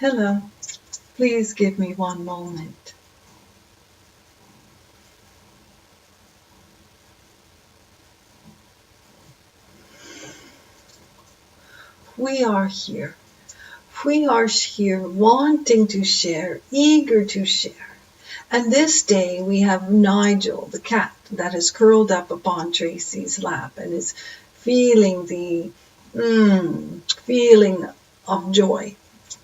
Hello, please give me one moment. We are here. We are here wanting to share, eager to share. And this day we have Nigel, the cat, that is curled up upon Tracy's lap and is feeling the feeling of joy.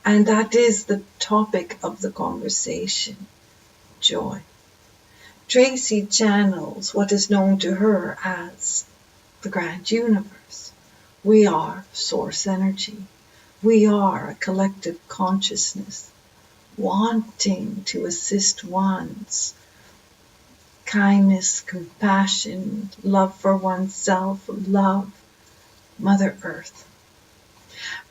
And that is the topic of the conversation, joy. Tracy channels what is known to her as the grand universe. We are source energy. We are a collective consciousness wanting to assist one's kindness, compassion, love for oneself, love Mother Earth.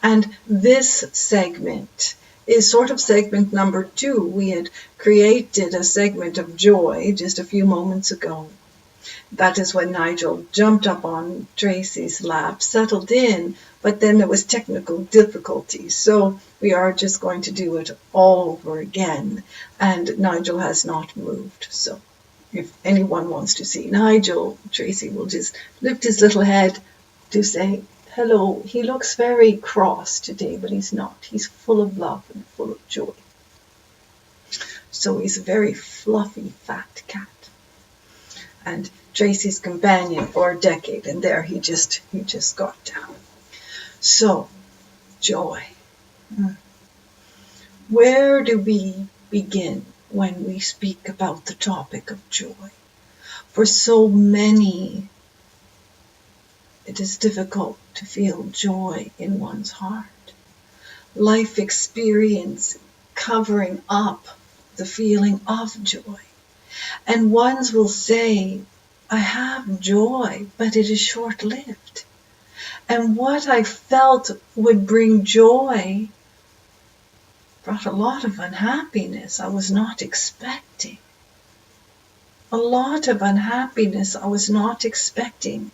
And this segment is sort of segment number 2. We had created a segment of joy just a few moments ago. That is when Nigel jumped up on Tracy's lap, settled in, but then there was technical difficulties. So we are just going to do it all over again. And Nigel has not moved. So if anyone wants to see Nigel, Tracy will just lift his little head to say hello. He looks very cross today, but he's not. He's full of love and full of joy. So he's a very fluffy, fat cat. And Tracy's companion for a decade, and there he just got down. So, joy. Where do we begin when we speak about the topic of joy? For so many, it is difficult to feel joy in one's heart. Life experience covering up the feeling of joy. And ones will say, I have joy, but it is short-lived. And what I felt would bring joy brought a lot of unhappiness I was not expecting. A lot of unhappiness I was not expecting.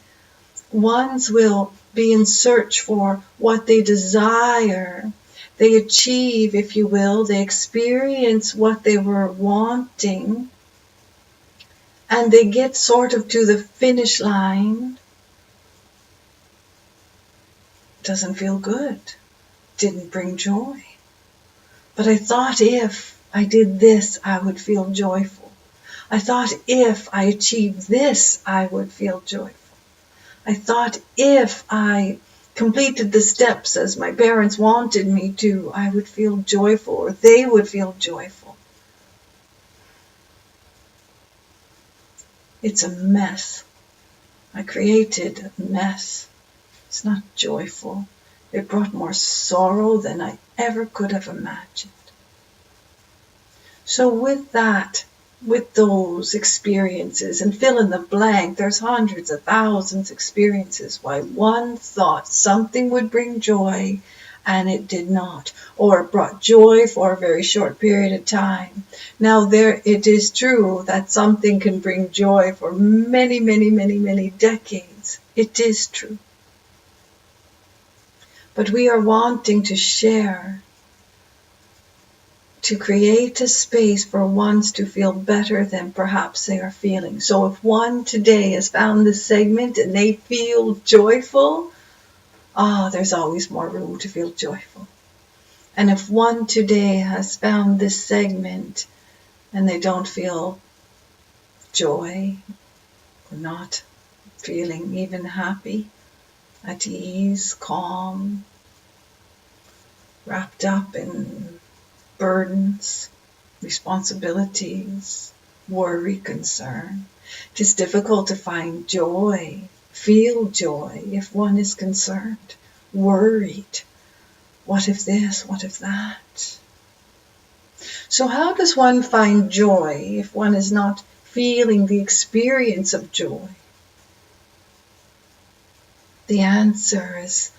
Ones will be in search for what they desire. They achieve, if you will, they experience what they were wanting. And they get sort of to the finish line. Doesn't feel good. Didn't bring joy. But I thought if I did this, I would feel joyful. I thought if I achieved this, I would feel joyful. I thought if I completed the steps as my parents wanted me to, I would feel joyful, or they would feel joyful. It's a mess. I created a mess. It's not joyful. It brought more sorrow than I ever could have imagined. So with that, with those experiences, and fill in the blank, there's hundreds of thousands of experiences why one thought something would bring joy and it did not, or it brought joy for a very short period of time. Now it is true that something can bring joy for many, many, many, many decades. It is true. But we are wanting to share, to create a space for ones to feel better than perhaps they are feeling. So if one today has found this segment and they feel joyful, there's always more room to feel joyful. And if one today has found this segment and they don't feel joy, or not feeling even happy, at ease, calm, wrapped up in burdens, responsibilities, worry, concern, it is difficult to find joy, feel joy if one is concerned, worried. What if this? What if that? So how does one find joy if one is not feeling the experience of joy? The answer is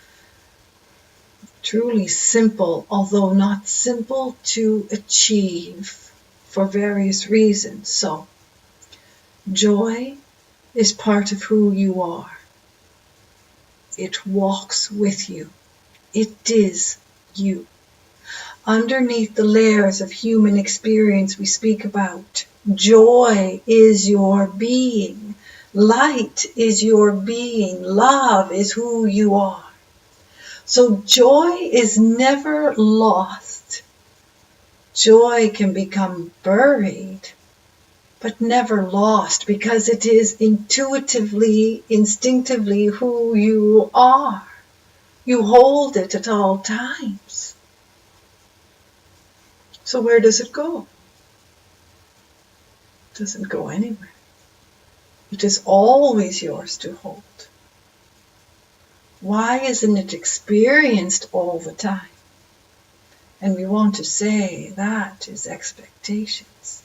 truly simple, although not simple to achieve for various reasons. So, joy is part of who you are. It walks with you. It is you. underneath the layers of human experience we speak about. Joy is your being. Light is your being. Love is who you are. So joy is never lost. Joy can become buried, but never lost, because it is intuitively, instinctively who you are. You hold it at all times. So where does it go? It doesn't go anywhere. It is always yours to hold. Why isn't it experienced all the time? And we want to say that is expectations.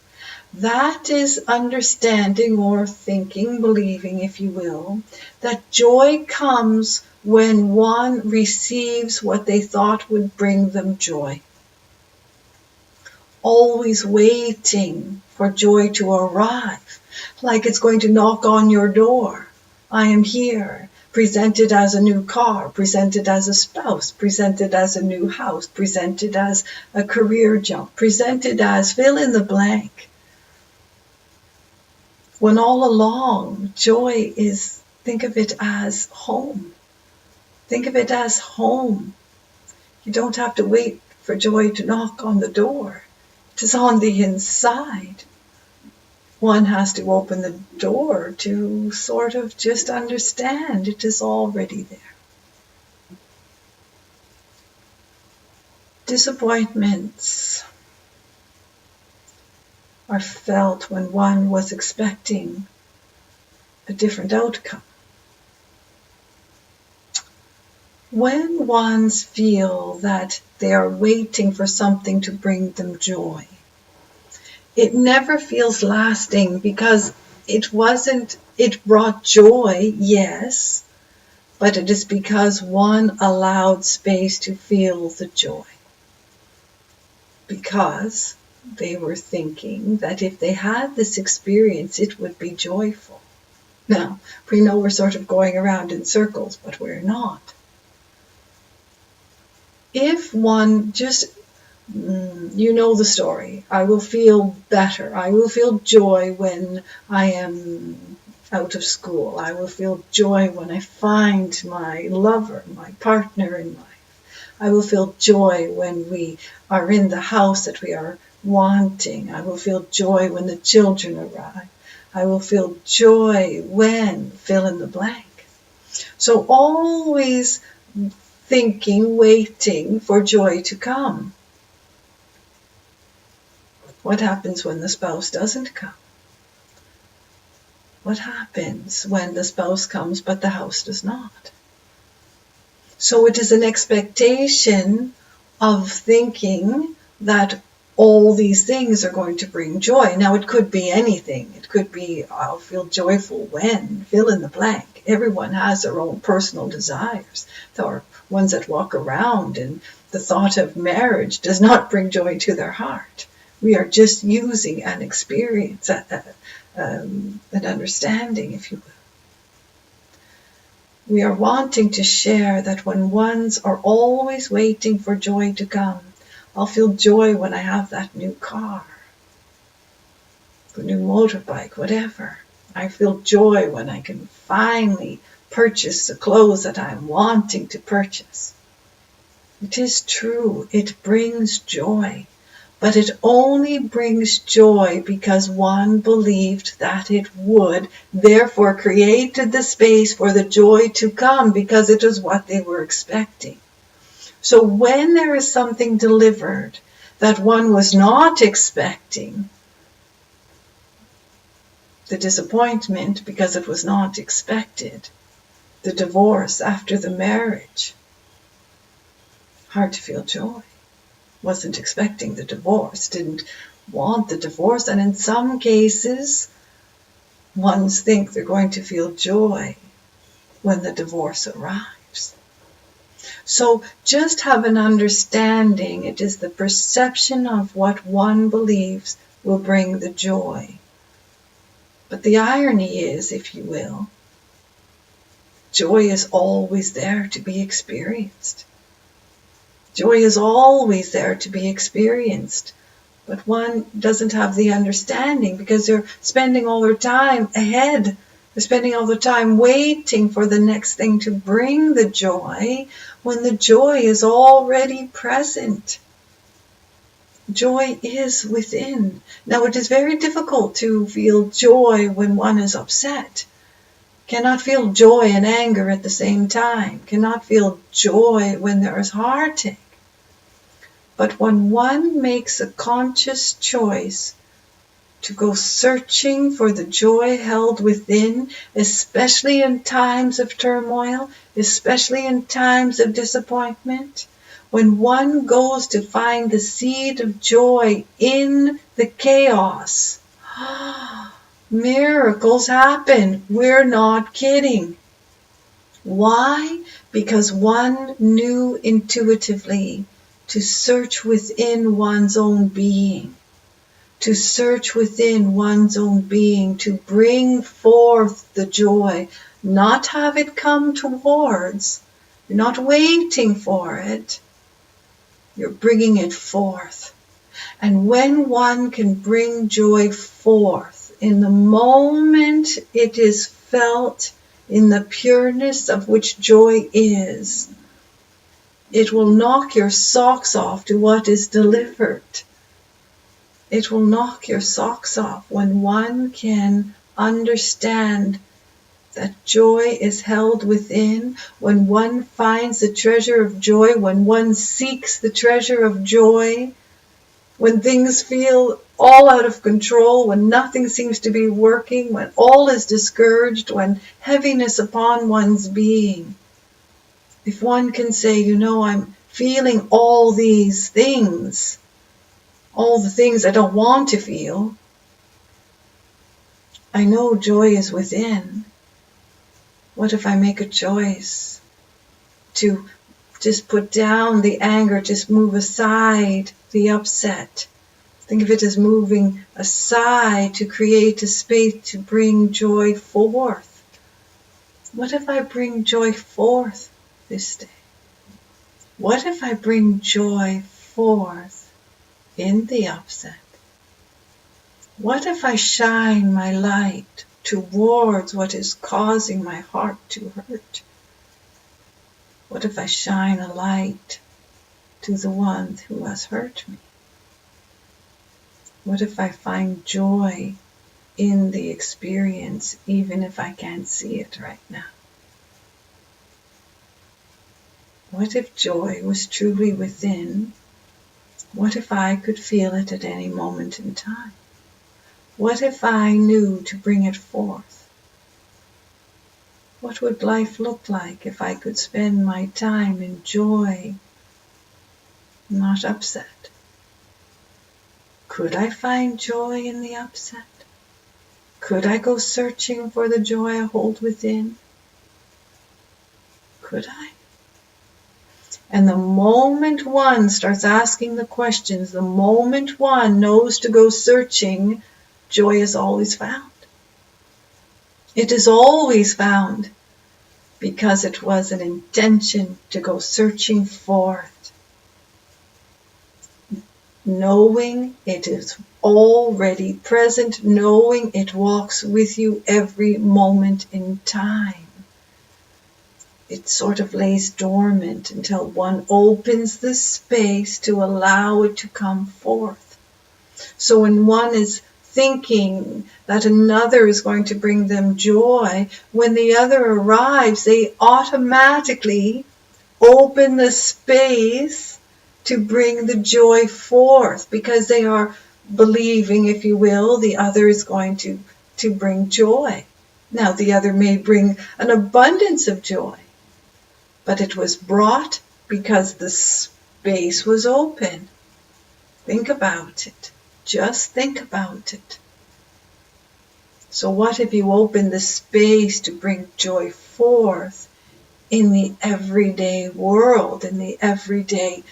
That is understanding or thinking, believing, if you will, that joy comes when one receives what they thought would bring them joy. Always waiting for joy to arrive, like it's going to knock on your door. I am here, presented as a new car, presented as a spouse, presented as a new house, presented as a career jump, presented as fill in the blank. When all along, joy is, think of it as home. Think of it as home. You don't have to wait for joy to knock on the door. It is on the inside. One has to open the door to sort of just understand it is already there. Disappointments are felt when one was expecting a different outcome. When ones feel that they are waiting for something to bring them joy, it never feels lasting, because it brought joy, yes, but it is because one allowed space to feel the joy. Because they were thinking that if they had this experience, it would be joyful. Now, we know we're sort of going around in circles, but we're not. If one just, you know the story, I will feel better. I will feel joy when I am out of school. I will feel joy when I find my lover, my partner in life. I will feel joy when we are in the house that we are wanting. I will feel joy when the children arrive. I will feel joy when fill in the blank. So always thinking, waiting for joy to come. What happens when the spouse doesn't come? What happens when the spouse comes but the house does not? So it is an expectation of thinking that all these things are going to bring joy. Now, it could be anything. It could be, I'll feel joyful when, fill in the blank. Everyone has their own personal desires. There are ones that walk around and the thought of marriage does not bring joy to their heart. We are just using an experience, an understanding, if you will. We are wanting to share that when ones are always waiting for joy to come, I'll feel joy when I have that new car, the new motorbike, whatever. I feel joy when I can finally purchase the clothes that I'm wanting to purchase. It is true, it brings joy. But it only brings joy because one believed that it would, therefore created the space for the joy to come because it was what they were expecting. So when there is something delivered that one was not expecting, the disappointment because it was not expected, the divorce after the marriage, hard to feel joy. Wasn't expecting the divorce, didn't want the divorce, and in some cases, ones think they're going to feel joy when the divorce arrives. So just have an understanding, it is the perception of what one believes will bring the joy. But the irony is, if you will, joy is always there to be experienced. Joy is always there to be experienced. But one doesn't have the understanding because they're spending all their time ahead. They're spending all the time waiting for the next thing to bring the joy when the joy is already present. Joy is within. Now, it is very difficult to feel joy when one is upset. Cannot feel joy and anger at the same time. Cannot feel joy when there is heartache. But when one makes a conscious choice to go searching for the joy held within, especially in times of turmoil, especially in times of disappointment, when one goes to find the seed of joy in the chaos, miracles happen. We're not kidding. Why? Because one knew intuitively to search within one's own being, to search within one's own being, to bring forth the joy, not have it come towards. You're not waiting for it. You're bringing it forth. And when one can bring joy forth, in the moment it is felt, in the pureness of which joy is, it will knock your socks off to what is delivered. It will knock your socks off when one can understand that joy is held within, when one finds the treasure of joy, when one seeks the treasure of joy, when things feel all out of control, when nothing seems to be working, when all is discouraged, when heaviness upon one's being. If one can say, I'm feeling all these things, all the things I don't want to feel, I know joy is within. What if I make a choice to just put down the anger, just move aside the upset? Think of it as moving aside to create a space to bring joy forth. What if I bring joy forth this day? What if I bring joy forth in the upset? What if I shine my light towards what is causing my heart to hurt? What if I shine a light to the one who has hurt me? What if I find joy in the experience, even if I can't see it right now? What if joy was truly within? What if I could feel it at any moment in time? What if I knew to bring it forth? What would life look like if I could spend my time in joy, not upset? Could I find joy in the upset? Could I go searching for the joy I hold within? Could I? And the moment one starts asking the questions, the moment one knows to go searching, joy is always found. It is always found because it was an intention to go searching for it. Knowing it is already present, knowing it walks with you every moment in time. It sort of lays dormant until one opens the space to allow it to come forth. So when one is thinking that another is going to bring them joy, when the other arrives, they automatically open the space to bring the joy forth because they are believing, if you will, the other is going to bring joy. Now, the other may bring an abundance of joy, but it was brought because the space was open. Think about it. Just think about it. So what if you open the space to bring joy forth in the everyday world, in the everyday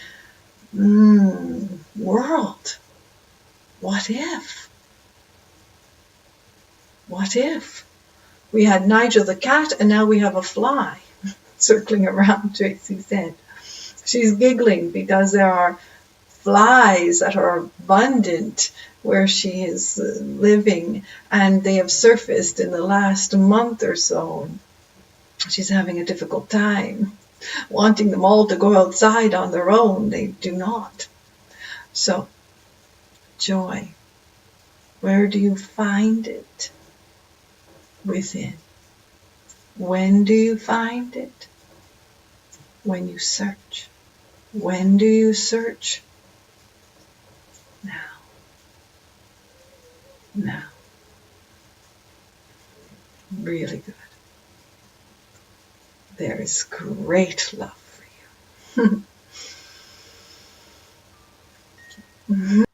world? What if? What if? We had Nigel the cat and now we have a fly circling around, Tracy said. She's giggling because there are flies that are abundant where she is living, and they have surfaced in the last month or so. She's having a difficult time wanting them all to go outside on their own. They do not. So, joy, where do you find it? Within. When do you find it? When you search. When do you search? Now. Now. Really good. There is great love for you.